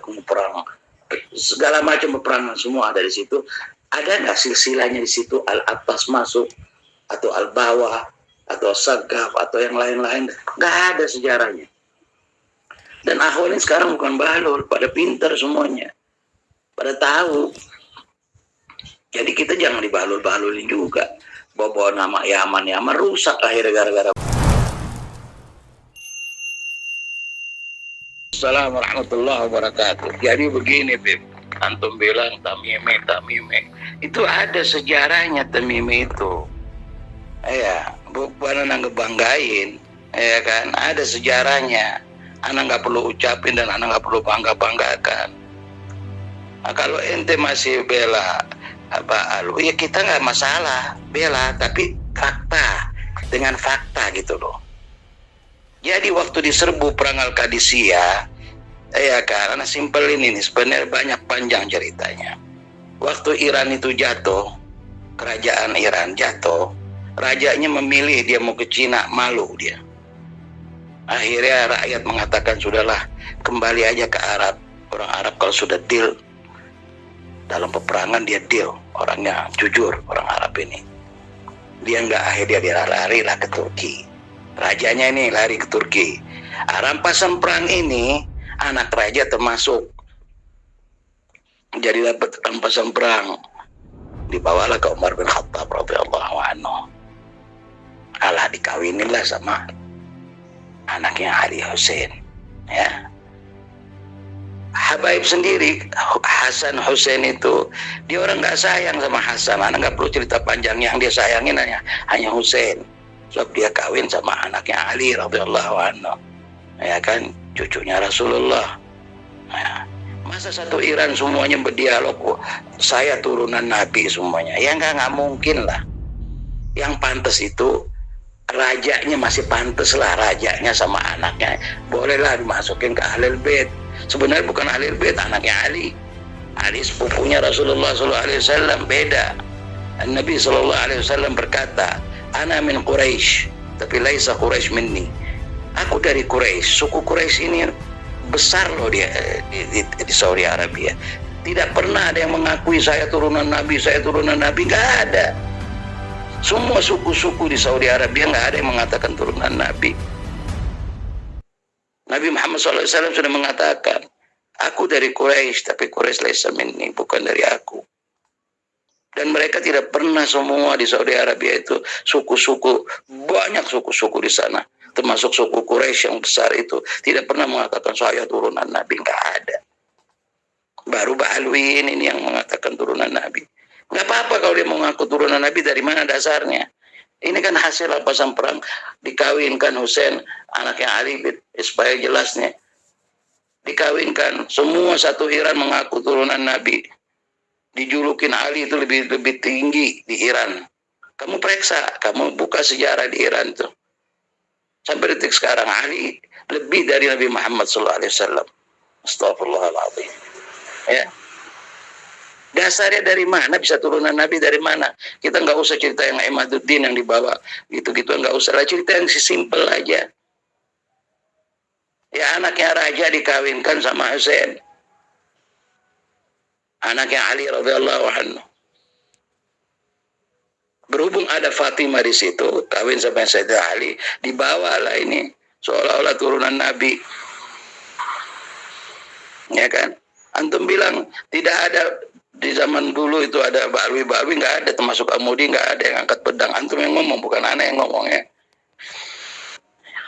perang, segala macam peperangan semua ada di situ. Ada nggak silsilahnya di situ, al atas masuk atau al bawah atau sagaf atau yang lain-lain? Nggak ada sejarahnya. Dan Ahwal ini sekarang bukan bahlul, pada pintar semuanya, pada tahu. Jadi kita jangan dibahlul-bahlulin juga. Bawa nama Yaman rusak akhirnya gara-gara. Assalamualaikum warahmatullahi wabarakatuh. Jadi begini, Beb. Antum bilang tamime. Itu ada sejarahnya tamime itu. Ya, bukan anak ngebanggain. Ya kan, ada sejarahnya. Anak nggak perlu ucapin dan anak nggak perlu bangga-banggakan. Nah, kalau ente masih bela ya kita nggak masalah bela, tapi fakta dengan fakta gitu loh. Jadi waktu diserbu perang Al-Qadisiyah, ya kan, karena simpel ini sebenarnya banyak panjang ceritanya. Waktu Iran itu jatuh, kerajaan Iran jatuh, rajanya memilih dia mau ke Cina, malu dia. Akhirnya rakyat mengatakan sudahlah, kembali aja ke Arab. Orang Arab kalau sudah deal dalam peperangan dia deal, orangnya jujur orang Arab ini. Dia akhirnya dia lari-lari ke Turki. Rajanya ini lari ke Turki. Rampasan perang ini anak raja termasuk. Jadi dapat rampasan perang. Dibawalah ke Umar bin Khattab radhiyallahu anhu. Alah dikawinilah sama anaknya Ali Hussein. Ya. Habaib sendiri Hasan Hussein itu dia orang nggak sayang sama Hasan. Anak nggak perlu cerita panjang, yang dia sayangin hanya Hussein. Sebab dia kawin sama anaknya Ali radhiyallahu anhu, ya kan, cucunya Rasulullah. Nah, masa satu Iran semuanya berdialog, saya turunan Nabi semuanya? Ya nggak mungkin lah. Yang pantas itu rajanya, masih pantas lah rajanya sama anaknya, bolehlah dimasukin ke Ahlul Bait. Sebenarnya bukan Ahlul Bait, anaknya Ali. Ali sepupunya Rasulullah SAW, beda. Nabi SAW berkata, Ana min Quraisy, tapi laisa Quraisy minni. Aku dari Quraisy. Suku Quraisy ini besar loh dia di Saudi Arabia. Tidak pernah ada yang mengakui saya turunan Nabi, nggak ada. Semua suku-suku di Saudi Arabia nggak ada yang mengatakan turunan Nabi. Nabi Muhammad SAW sudah mengatakan, aku dari Quraisy, tapi Quraisy laisa minni, bukan dari aku. Dan mereka tidak pernah semua di Saudi Arabia itu suku-suku, banyak suku-suku di sana, termasuk suku Quraisy yang besar itu, tidak pernah mengatakan saya turunan Nabi, nggak ada. Baru Ba'alwi ini yang mengatakan turunan Nabi. Nggak apa-apa kalau dia mengaku turunan Nabi, dari mana dasarnya? Ini kan hasil rampasan perang, dikawinkan Hussein, anaknya Ali, supaya jelasnya. Dikawinkan, semua satu Iran mengaku turunan Nabi. Dijulukin Ali itu lebih tinggi di Iran. Kamu periksa, kamu buka sejarah di Iran tuh. Sampai detik sekarang Ali lebih dari Nabi Muhammad SAW. Astagfirullahaladzim. Ya. Dasarnya dari mana? Bisa turunan Nabi dari mana? Kita nggak usah cerita yang Imaduddin yang dibawa gitu-gitu, nggak usah lah, cerita yang simpel aja. Ya, anaknya raja dikawinkan sama Hussein, anaknya Ali radhiyallahu anhu. Berhubung ada Fatimah di situ, kawin sama Sayyidina Ali, dibawalah ini seolah-olah turunan Nabi. Ya kan? Antum bilang tidak ada di zaman dulu itu ada Ba'alwi, nggak ada, termasuk Amudi nggak ada yang angkat pedang. Antum yang ngomong, bukan anak yang ngomongnya.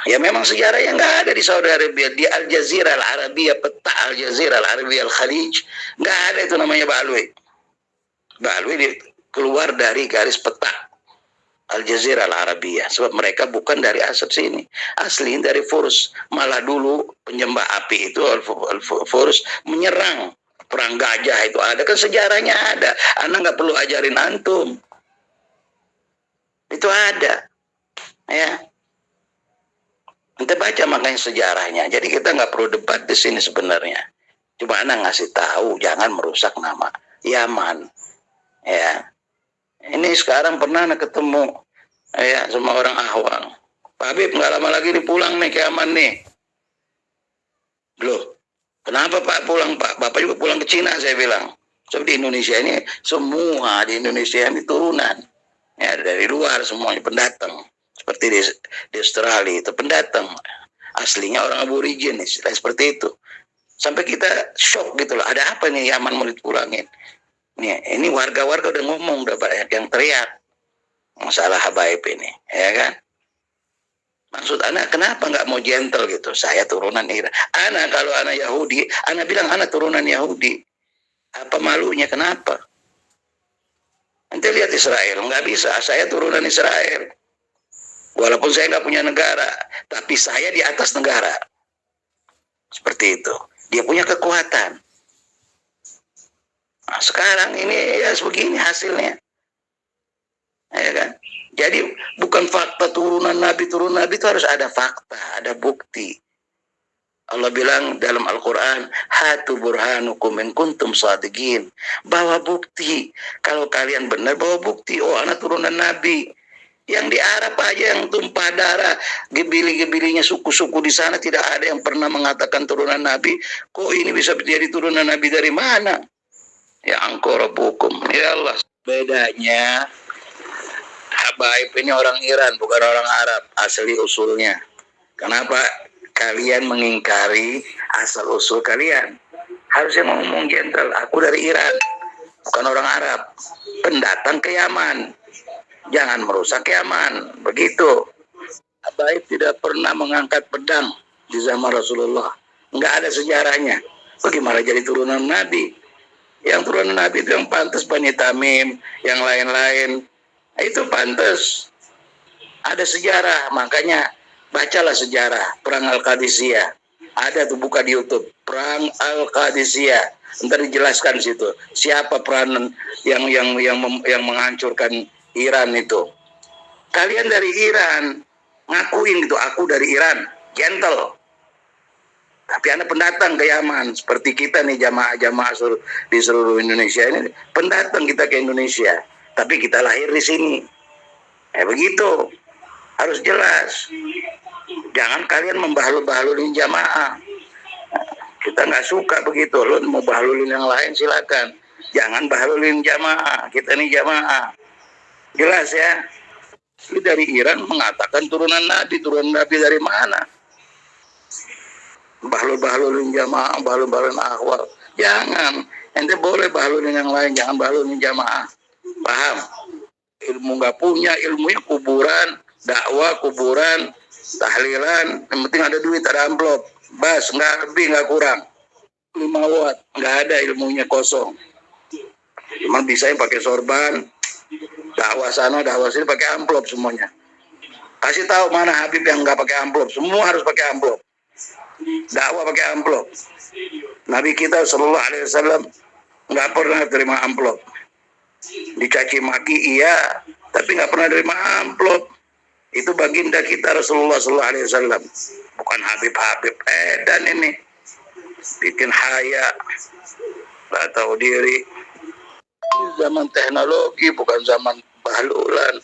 Ya memang sejarahnya nggak ada di Saudi Arabia, di Al Jazirah Al Arabia, peta Al Jazirah Al Arabia Al Khalij, nggak ada itu namanya Ba'alwi. Ba'alwi keluar dari garis peta Al Jazirah Al Arabia, sebab mereka bukan dari asal sini, asli dari Furs. Malah dulu penyembah api itu Furs menyerang, perang gajah itu ada, kan sejarahnya ada. Anda nggak perlu ajarin antum, itu ada, ya. Kita baca makanya sejarahnya. Jadi kita nggak perlu debat di sini sebenarnya. Cuma Anda ngasih tahu, jangan merusak nama Yaman. Ya, ini sekarang pernah ketemu ya sama orang Ahwal. Pak Habib nggak lama lagi nih pulang nih ke Yaman nih. Loh, Kenapa Pak pulang Pak? Bapak juga pulang ke Cina, saya bilang. So, di Indonesia ini, semua di Indonesia ini turunan. Ya, dari luar semuanya pendatang. Seperti di Australia itu pendatang. Aslinya orang aborigin, seperti itu. Sampai kita shock gitu loh. Ada apa nih Yaman mau dipulangin? Nih, ini warga-warga udah ngomong, udah banyak yang teriak. Masalah habaib ini, ya kan? Maksud anak kenapa nggak mau gentle gitu? Saya turunan Iran. Anak kalau anak Yahudi, anak bilang anak turunan Yahudi. Apa malunya kenapa? Nanti lihat Israel, nggak bisa. Saya turunan Israel. Walaupun saya nggak punya negara, tapi saya di atas negara. Seperti itu. Dia punya kekuatan. Nah, sekarang ini ya begini hasilnya. Ya kan? Jadi bukan fakta turunan Nabi itu harus ada fakta, ada bukti. Allah bilang dalam Al-Quran, hatu burhanukum in kuntum shadiqin. Bawa bukti. Kalau kalian benar, bawa bukti. Oh, anak turunan Nabi. Yang di Arab aja yang tumpah darah, gebili-gebilinya suku-suku di sana tidak ada yang pernah mengatakan turunan Nabi. Kok ini bisa jadi turunan Nabi dari mana? Ya angkor bukum. Ya Allah. Bedanya habaib ini orang Iran, bukan orang Arab, asli usulnya. Kenapa kalian mengingkari asal usul kalian? Harusnya ngomong gentle, aku dari Iran, bukan orang Arab. Pendatang ke Yaman, jangan merusak Yaman. Begitu. Habaib tidak pernah mengangkat pedang di zaman Rasulullah. Nggak ada sejarahnya. Bagaimana jadi turunan Nabi? Yang turunan Nabi itu yang pantas Bani Tamim, yang lain-lain. Itu pantas. Ada sejarah, makanya bacalah sejarah Perang Al-Qadisiyah. Ada tuh, buka di YouTube, Perang Al-Qadisiyah. Ntar dijelaskan situ siapa peranan yang menghancurkan Iran itu. Kalian dari Iran, ngakuin gitu, aku dari Iran, gentle. Tapi Anda pendatang ke Yaman, seperti kita nih jamaah-jamaah di seluruh Indonesia ini, pendatang kita ke Indonesia. Tapi kita lahir di sini. Begitu. Harus jelas. Jangan kalian membahlul-bahlulin jamaah. Kita nggak suka begitu. Lo mau bahlulin yang lain silakan. Jangan bahlulin jamaah. Kita ini jamaah. Jelas ya. Ini dari Iran mengatakan turunan Nabi dari mana? Bahlul-bahlulin jamaah, bahlul-bahlulin akhwal. Jangan. Ente boleh bahlulin yang lain, jangan bahlulin jamaah. Paham? Ilmu nggak punya, ilmunya kuburan, dakwah kuburan, tahlilan, yang penting ada duit, ada amplop, bas, nggak lebih nggak kurang, 5 watt, nggak ada, ilmunya kosong. Cuma bisa yang pakai sorban, dakwah sana, dakwah sini pakai amplop semuanya. Kasih tahu mana Habib yang nggak pakai amplop, semua harus pakai amplop. Dakwah pakai amplop. Nabi kita Sallallahu Alaihi Wasallam nggak pernah terima amplop. Dicaci maki iya, tapi nggak pernah terima amplop. Itu baginda kita Rasulullah Sallallahu Alaihi Wasallam, bukan Habib dan ini bikin haya, nggak tahu diri. Ini zaman teknologi, bukan zaman bahlulan.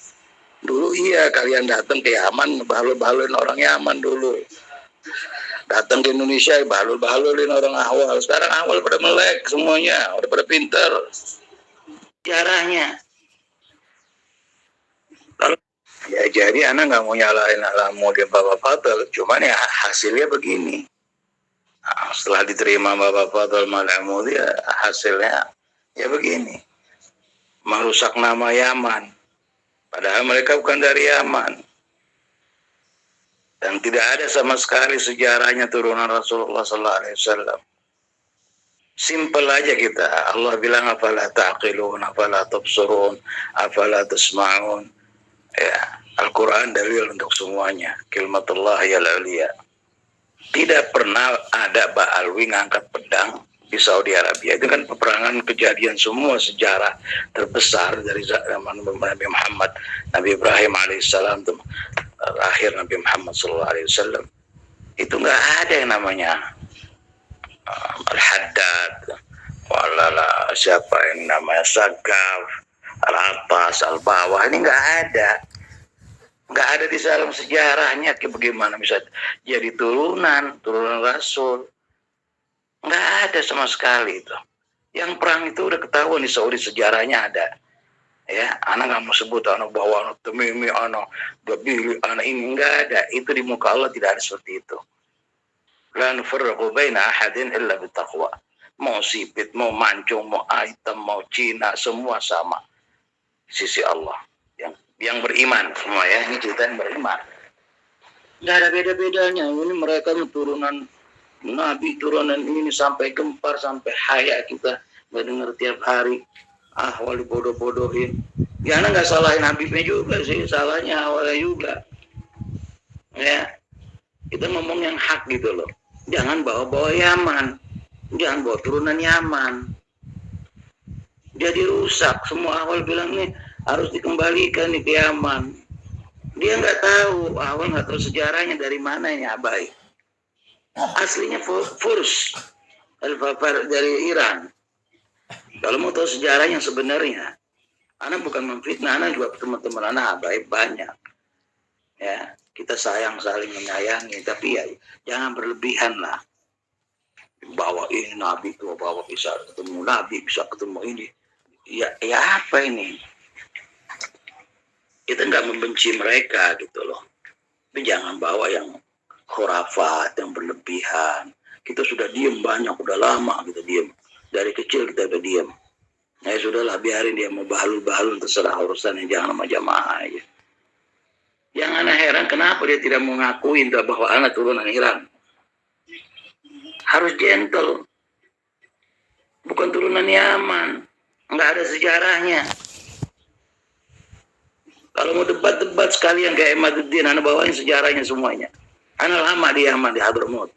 Dulu iya kalian datang ke Yaman, bahlul-bahlulin orang Yaman dulu. Datang ke Indonesia, bahlul-bahlulin orang Ahwal. Sekarang Ahwal pada melek semuanya, udah pada pinter. Jarahnya. Ya jadi anak nggak mau nyalain alamu dia Bapak Fadl, cuman ya hasilnya begini. Nah, setelah diterima Bapak Fadl malamu dia hasilnya ya begini. Merusak nama Yaman. Padahal mereka bukan dari Yaman. Dan tidak ada sama sekali sejarahnya turunan Rasulullah Sallallahu Alaihi Wasallam. Simple aja kita. Allah bilang afala taqilun, afala tubsurun, afala tasma'un. Ya, Al-Quran dalil untuk semuanya. Kalimatullah ya uliya. Tidak pernah ada Ba'alwi ngangkat pedang di Saudi Arabia. Itu kan peperangan kejadian semua sejarah terbesar dari zaman Nabi Muhammad, Nabi Ibrahim alaihissalam, akhir Nabi Muhammad sallallahu alaihi wasallam. Itu nggak ada yang namanya Al-Haddad, walala siapa yang namanya Sagaf, Al-Atas, Al-Bawah, ini nggak ada di dalam sejarahnya. Bagaimana bisa jadi turunan Rasul? Nggak ada sama sekali itu. Yang perang itu udah ketahuan di Saudi, sejarahnya ada. Ya, anak nggak mau sebut anak bawa anak temimi, anak babili, anak ini nggak ada. Itu di muka Allah tidak ada seperti itu. La nufarriqu baina ahadin illa bittaqwa. Mau sipit, mau mancung, mau item, mau Cina, semua sama sisi Allah. Yang beriman semua ya, ini cerita yang beriman. Nggak ada beda-bedanya. Ini mereka turunan Nabi, turunan ini sampai gempar, sampai haya kita mendengar tiap hari. Wali bodoh-bodohin. Ya, anak nggak salahin Habibnya juga sih, salahnya awalnya juga. Ya, kita ngomong yang hak gitu loh. Jangan bawa-bawa Yaman, jangan bawa turunan Yaman. Jadi rusak. Semua awal bilang nih harus dikembalikan nih ke Yaman. Dia nggak tahu, awal nggak tahu sejarahnya dari mana ini Abai. Aslinya Furs, Al-Fafar dari Iran. Kalau mau tahu sejarahnya sebenarnya, anak bukan memfitnah, anak juga teman-teman anak Abai banyak. Ya, kita sayang, saling menyayangi, tapi ya jangan berlebihan lah. Bawa ini Nabi itu, bawa bisa ketemu Nabi, bisa ketemu ini. Ya apa ini? Kita nggak membenci mereka gitu loh. Tapi jangan bawa yang khurafat, yang berlebihan. Kita sudah diem banyak, udah lama kita diem. Dari kecil kita udah diem. Ya sudahlah, biarin dia mau bahalul-bahalul, terserah urusannya, jangan sama jamaah aja. Yang anak heran kenapa dia tidak mau ngakuin bahwa anak turunan Iran. Harus gentle. Bukan turunan Yaman. Nggak ada sejarahnya. Kalau mau debat-debat sekalian kayak Ahmaduddin, anak bawain sejarahnya semuanya. Anak lama di Yaman, di Hadramaut.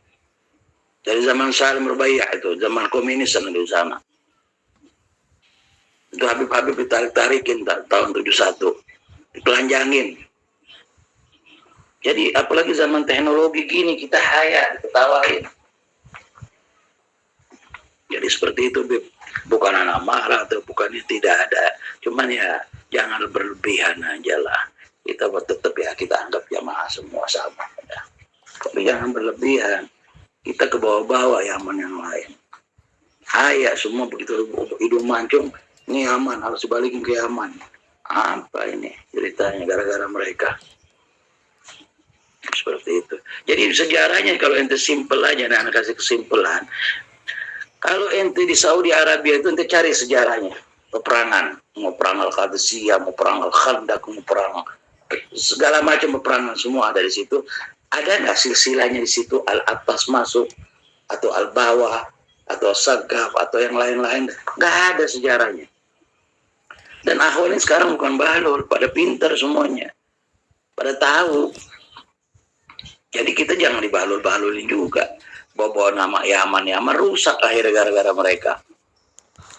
Dari zaman Salim Rubaiyah itu, zaman komunis di sana. Itu Habib-Habib ditarik-tarikin tahun 71. Ditelanjangin. Jadi apalagi zaman teknologi gini, kita haya, diketawain. Jadi seperti itu, Bib. Bukan anak marah atau bukan tidak ada. Cuman ya jangan berlebihan aja lah. Kita tetap ya kita anggap jamaah semua sama. Ya. Tapi jangan berlebihan. Kita ke bawah-bawah Yaman yang lain. Haya semua begitu hidung mancung. Ini Yaman, harus dibalikin ke Yaman. Apa ini ceritanya gara-gara mereka? Seperti itu. Jadi sejarahnya kalau ente simpel aja, anak kasih kesimpulan. Kalau ente di Saudi Arabia itu ente cari sejarahnya. Peperangan. Mau perang Al-Qadisiyah, mau perang Al-Khandaq, mau perang segala macam peperangan semua ada di situ. Ada nggak silsilahnya di situ, Al-Atas masuk, atau Al-Bawah, atau Sagaf, atau yang lain-lain? Nggak ada sejarahnya. Dan akhwal ini sekarang bukan bahlul, pada pintar semuanya. Pada tahu. Jadi kita jangan dibahlul-bahlulin juga. Bawa nama Yaman rusak akhirnya gara-gara mereka.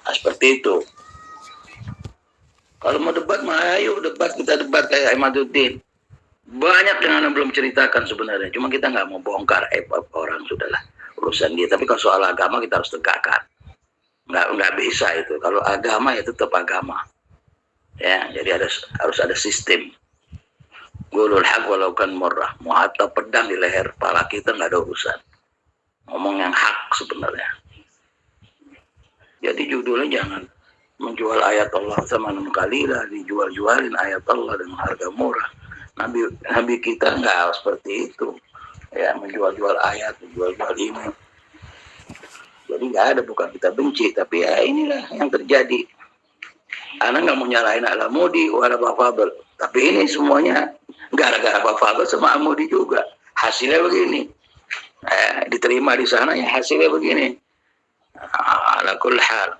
Nah, seperti itu. Kalau mau debat, ayo debat, kita debat kayak Ahmaduddin. Banyak yang Anda belum ceritakan sebenarnya. Cuma kita nggak mau bongkar orang, sudahlah. Urusan dia. Tapi kalau soal agama kita harus tegakkan. Nggak bisa itu. Kalau agama ya tetap agama. Ya, jadi harus ada sistem. Gulul haq walau kan murrah. Mau atau pedang di leher kepala kita nggak ada urusan. Ngomong yang hak sebenarnya. Jadi judulnya jangan menjual ayat Allah sama kalilah, dijual-jualin ayat Allah dengan harga murah. Nabi kita nggak seperti itu. Ya, menjual-jual ayat, menjual-jual ini. Jadi nggak ada, bukan kita benci, tapi ya inilah yang terjadi. Anak nggak mau nyalahin Al-Amudi wala Bafabel, tapi ini semuanya gara-gara Bafabel sama Amudi juga. Hasilnya begini. Diterima di sana ya hasilnya begini. Ala kulli hal.